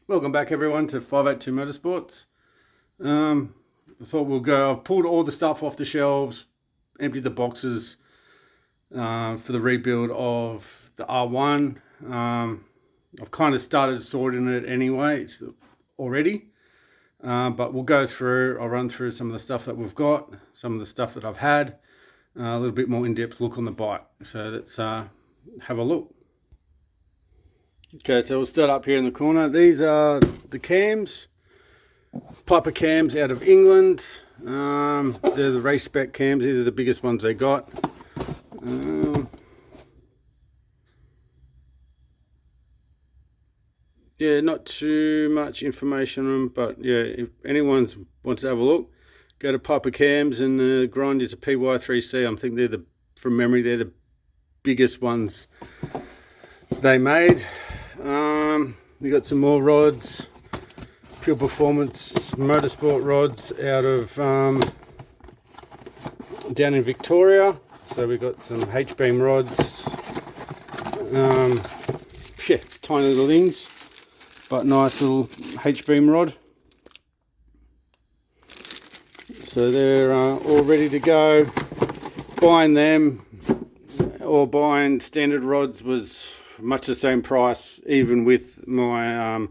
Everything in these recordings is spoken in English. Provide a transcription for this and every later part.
Welcome back everyone to 582 Motorsports. I thought we'll go. I've pulled all the stuff off the shelves, emptied the boxes for the rebuild of the R1. I've kind of started sorting it anyway, it's already. But we'll go through, I'll run through some of the stuff that we've got, some of the stuff that I've had, a little bit more in-depth look on the bike. So let's have a look. Okay, so we'll start up here in the corner. These are the cams, Piper cams out of England. They're the race spec cams. These are the biggest ones they got. Yeah, not too much information on them, but yeah, if anyone wants to have a look, go to Piper cams, and the grind is a PY3C. I think they're from memory, they're the biggest ones they made. We got some more rods, Pure Performance Motorsport rods out of down in Victoria. So we got some H-beam rods, yeah, tiny little things, but nice little H-beam rod. So they're all ready to go. Buying them or buying standard rods was much the same price, even with my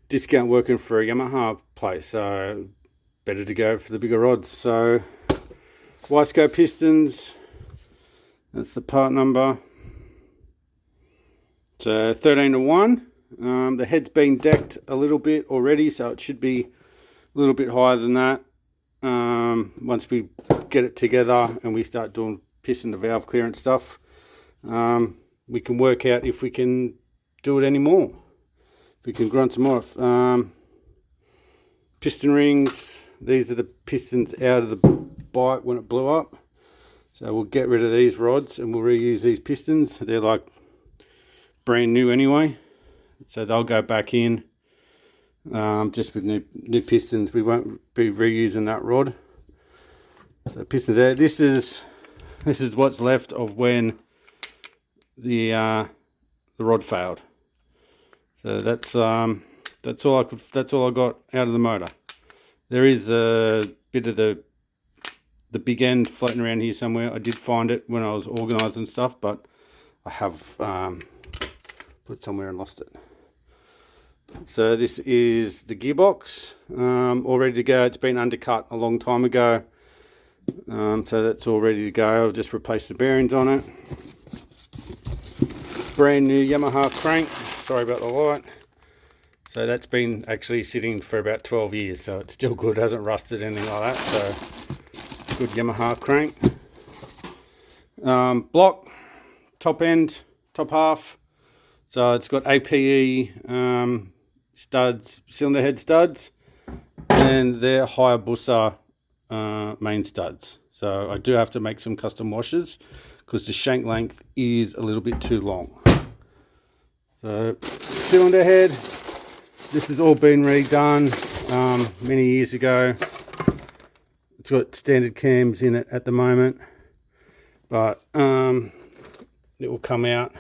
discount working for a Yamaha place. So better to go for the bigger rods. So Wiseco pistons, that's the part number. So 13:1. The head's been decked a little bit already, so it should be a little bit higher than that. Once we get it together and we start doing piston to valve clearance stuff, we can work out if we can do it anymore. We can grunt some more. Piston rings, these are the pistons out of the bike when it blew up. So we'll get rid of these rods and we'll reuse these pistons. They're like brand new anyway. So they'll go back in just with new pistons. We won't be reusing that rod. So pistons there. This is what's left of when the rod failed. So that's all I got out of the motor. There is a bit of the big end floating around here somewhere. I did find it when I was organising stuff, but I have put it somewhere and lost it. So this is the gearbox, all ready to go. It's been undercut a long time ago, so that's all ready to go. I'll just replace the bearings on it. Brand new Yamaha crank, sorry about the light. So that's been actually sitting for about 12 years, so it's still good, hasn't rusted, anything like that. So good Yamaha crank. Block, top end, top half. So it's got APE studs, cylinder head studs, and they're Hayabusa main studs. So I do have to make some custom washers because the shank length is a little bit too long. So cylinder head, this has all been redone many years ago. It's got standard cams in it at the moment, but it will come out.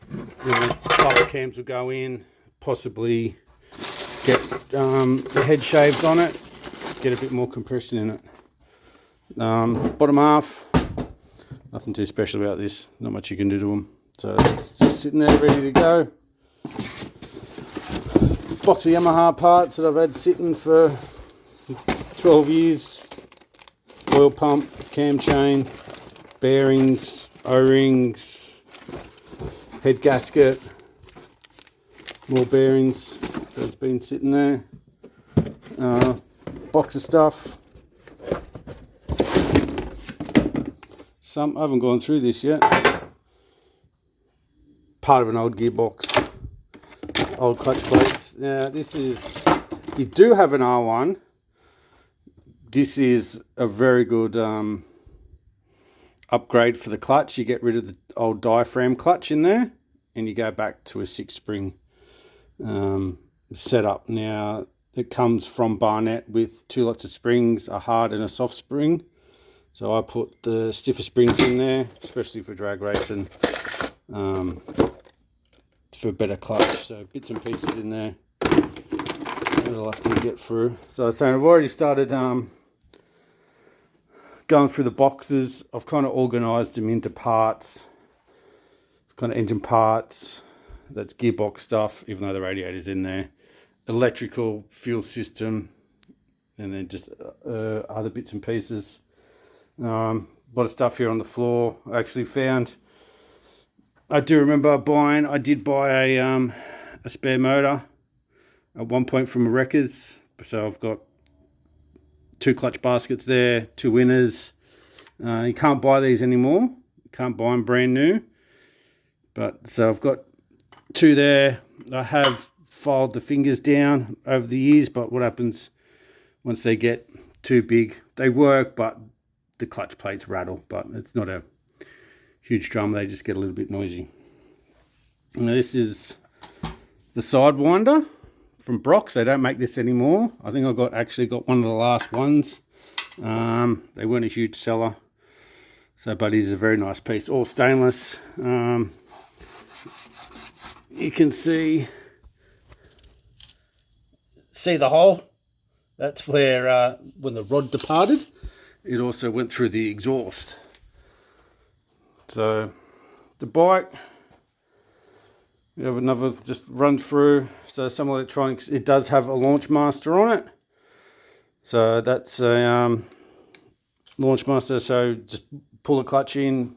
The Piper cams will go in, possibly get the head shaved on it, get a bit more compression in it. Bottom half, nothing too special about this, not much you can do to them. So it's just sitting there ready to go. Box of Yamaha parts that I've had sitting for 12 years. Oil pump, cam chain, bearings, O-rings, head gasket, more bearings. So it's been sitting there. Box of stuff. I haven't gone through this yet. Part of an old gearbox, old clutch plates. Now this is, you do have an R1. This is a very good upgrade for the clutch. You get rid of the old diaphragm clutch in there and you go back to a 6-spring setup. Now it comes from Barnett with 2 lots of springs, a hard and a soft spring. So I put the stiffer springs in there, especially for drag racing. for a better clutch. So bits and pieces in there that I'll have to get through. So I was saying I've already started going through the boxes. I've kind of organised them into parts, kind of engine parts, that's gearbox stuff, even though the radiator's in there, electrical, fuel system, and then just other bits and pieces. A lot of stuff here on the floor. I actually found, I do remember I did buy a spare motor at one point from a Wreckers. So I've got 2 clutch baskets there, 2 winners. You can't buy these anymore. You can't buy them brand new. But so I've got 2 there. I have filed the fingers down over the years, but what happens once they get too big, they work, but the clutch plates rattle. But it's not a huge drama, they just get a little bit noisy. Now this is the Sidewinder from Brock's. They don't make this anymore. I think I actually got one of the last ones. They weren't a huge seller. So, but it is a very nice piece, all stainless. You can see the hole. That's where when the rod departed, it also went through the exhaust. So the bike, we have another just run through. So some electronics, it does have a launch master on it. So that's a launch master. So just pull the clutch in,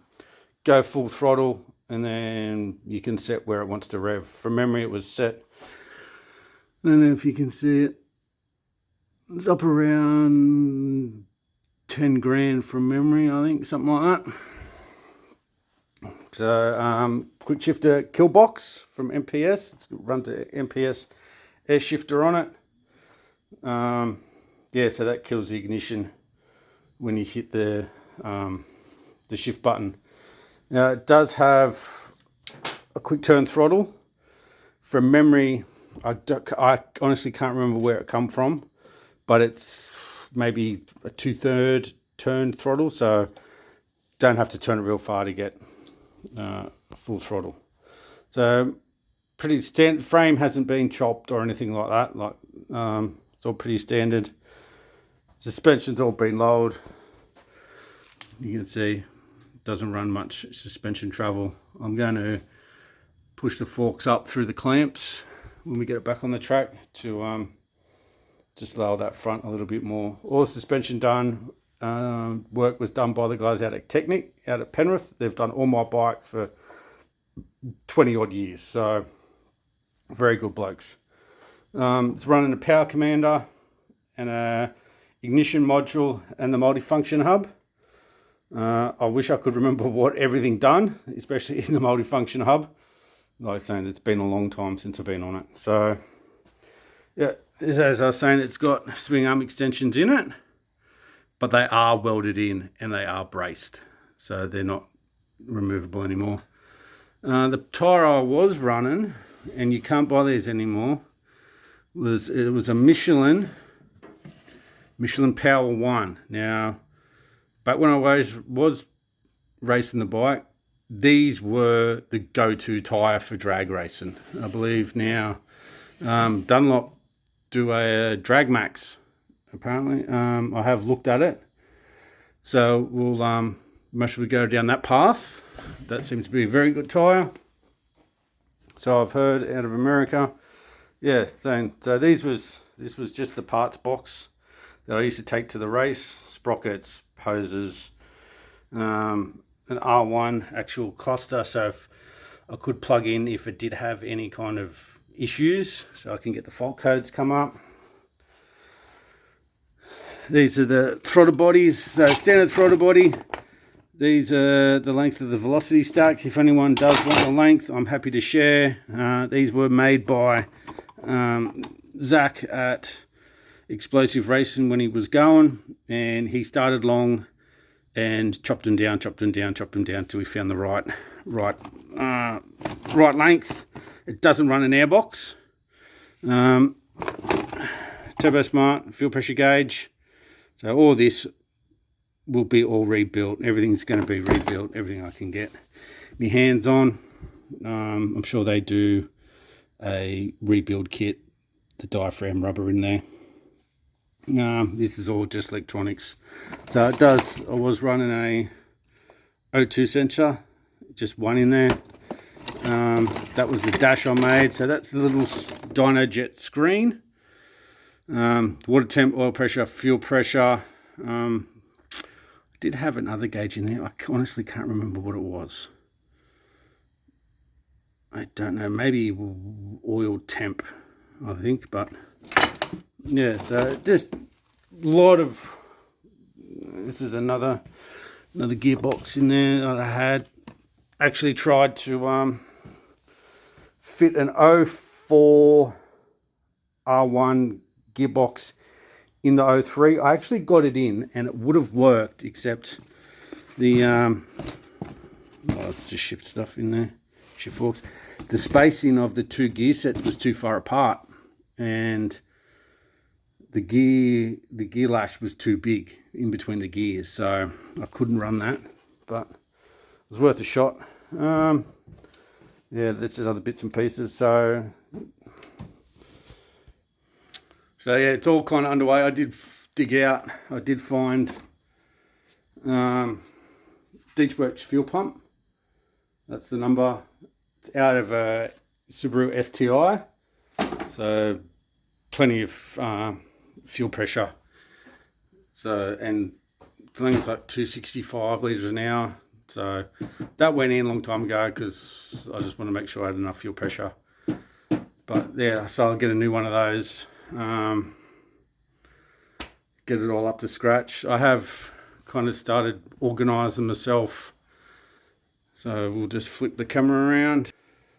go full throttle, and then you can set where it wants to rev. From memory, it was set, I don't know if you can see it, it's up around 10 grand from memory, I think, something like that. So quick shifter kill box from MPS. It's runs an MPS air shifter on it. Yeah, so that kills the ignition when you hit the shift button. Now it does have a quick turn throttle. From memory, I honestly can't remember where it come from, but it's maybe a 2/3 turn throttle, so don't have to turn it real far to get full throttle. So pretty standard. Frame hasn't been chopped or anything like that. Like it's all pretty standard. Suspension's all been lowered. You can see it doesn't run much suspension travel. I'm going to push the forks up through the clamps when we get it back on the track to just lower that front a little bit more. All the suspension done. Work was done by the guys out at Technic, out at Penrith. They've done all my bikes for 20 odd years, so very good blokes. It's running a power commander and a ignition module and the multifunction hub. I wish I could remember what everything done, especially in the multifunction hub. Like I was saying, it's been a long time since I've been on it. So yeah, as I was saying, it's got swing arm extensions in it, but they are welded in and they are braced, so they're not removable anymore. The tyre I was running, and you can't buy these anymore, was a Michelin Power 1. Now, back when I was racing the bike, these were the go-to tyre for drag racing. I believe now Dunlop do a Drag Max. Apparently, I have looked at it, so we'll most we go down that path. That seems to be a very good tyre. So I've heard out of America. Yeah, so this was just the parts box that I used to take to the race: sprockets, hoses, an R1 actual cluster, so if I could plug in if it did have any kind of issues, so I can get the fault codes come up. These are the throttle bodies. So standard throttle body. These are the length of the velocity stack. If anyone does want the length, I'm happy to share. These were made by Zach at Explosive Racing when he was going, and he started long and chopped them down till we found the right length. It doesn't run an airbox. Turbo Smart, fuel pressure gauge. So all this will be all rebuilt. Everything's going to be rebuilt. Everything I can get my hands on. I'm sure they do a rebuild kit, the diaphragm rubber in there. This is all just electronics. So it does, I was running a O2 sensor, just one in there. That was the dash I made. So that's the little dyno jet screen. Water temp, oil pressure, fuel pressure. I did have another gauge in there. I honestly can't remember what it was. I don't know, maybe oil temp, I think, but yeah, so just a lot of, this is another gearbox in there that I had. Actually tried to fit an 04 R1 gearbox in the 03. I actually got it in and it would have worked, except the it's just shift stuff in there, shift forks. The spacing of the two gear sets was too far apart, and the gear lash was too big in between the gears, so I couldn't run that, but it was worth a shot. Yeah, that's just other bits and pieces. So yeah, it's all kind of underway. I did dig out, I did find Deechworks fuel pump. That's the number. It's out of a Subaru STI, so plenty of fuel pressure. So, and things like 265 litres an hour. So that went in a long time ago because I just want to make sure I had enough fuel pressure. But yeah, so I'll get a new one of those. Get it all up to scratch. I have kind of started organising myself. So we'll just flip the camera around.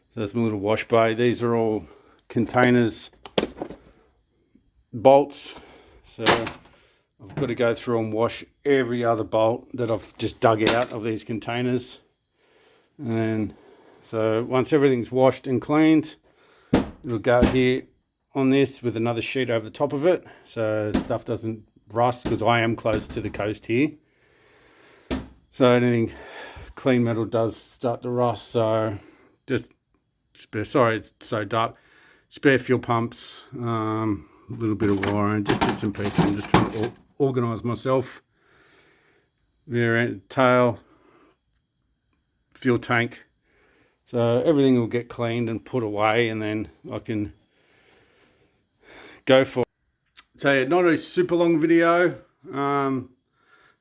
So there's my little wash bay. These are all containers, bolts. So I've got to go through and wash every other bolt that I've just dug out of these containers. And then, so once everything's washed and cleaned, it'll go here on this with another sheet over the top of it, so stuff doesn't rust, because I am close to the coast here. So anything clean metal does start to rust. So just spare, sorry it's so dark, spare fuel pumps, a little bit of wiring, just bits and pieces. I'm just trying to organise myself. Rear end, tail, fuel tank. So everything will get cleaned and put away, and then I can go for it. So yeah, not a super long video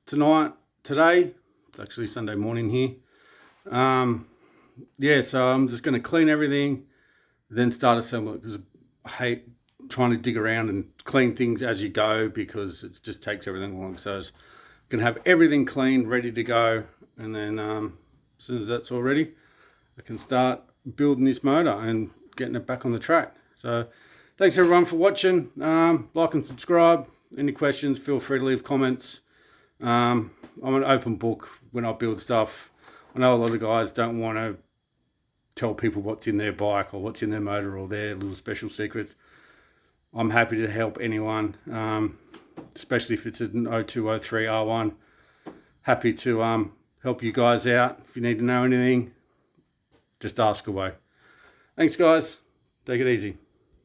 today. It's actually Sunday morning here. Yeah, so I'm just going to clean everything, then start assembling it, because I hate trying to dig around and clean things as you go, because it just takes everything along. So I'm going to have everything cleaned, ready to go, and then as soon as that's all ready, I can start building this motor and getting it back on the track. So thanks everyone for watching. Like and subscribe. Any questions, feel free to leave comments. I'm an open book when I build stuff. I know a lot of guys don't want to tell people what's in their bike or what's in their motor or their little special secrets. I'm happy to help anyone, especially if it's an 02, 03 R1. Happy to help you guys out. If you need to know anything, just ask away. Thanks guys. Take it easy.